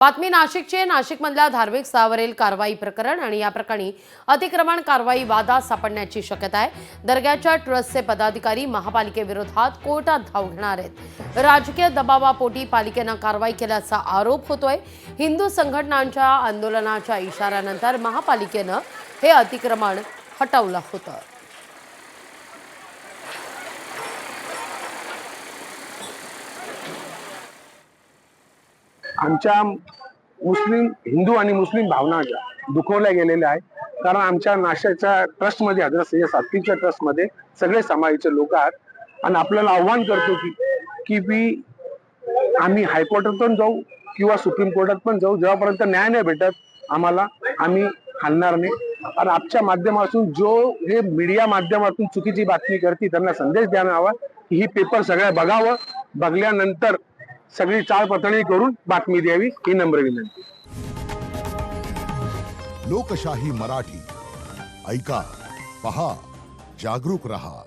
बातमी नाशिकचे नाशिकमधल्या धार्मिक स्थळावरील कारवाई प्रकरण आणि या प्रकरणी अतिक्रमण कारवाई वादात सापडण्याची शक्यता आहे। दर्ग्याच्या ट्रस्टचे पदाधिकारी महापालिकेविरोधात कोर्टात धाव घेणार आहेत। राजकीय दबावापोटी पालिकेने कारवाई केल्याचा आरोप होतोय। हिंदू संघटनांच्या आंदोलनाच्या इशाऱ्यानंतर महापालिकेने हे अतिक्रमण हटवलं होतं। आमच्या हिंदू आणि मुस्लिम भावना दुखवल्या गेलेल्या आहेत। कारण आमच्या नाशिकच्या ट्रस्टमध्ये हजरत सय्यद सात्विकच्या ट्रस्टमध्ये सगळे समाजाचे लोक आहेत आणि आपल्याला आव्हान करतो की आम्ही हायकोर्टात पण जाऊ किंवा सुप्रीम कोर्टात पण जाऊ, जेव्हापर्यंत न्याय नाही भेटत आम्हाला आम्ही हलणार नाही। आणि आमच्या माध्यमातून जो हे मीडिया माध्यमातून चुकीची बातमी करते त्यांना संदेश द्यायला हवा की ही पेपर सगळ्या बघावं, बघल्यानंतर सगळी चाळपत्रणी करून बातमी द्यावी ही नम्र विनंती। लोकशाही मराठी ऐका, पहा, जागरूक रहा।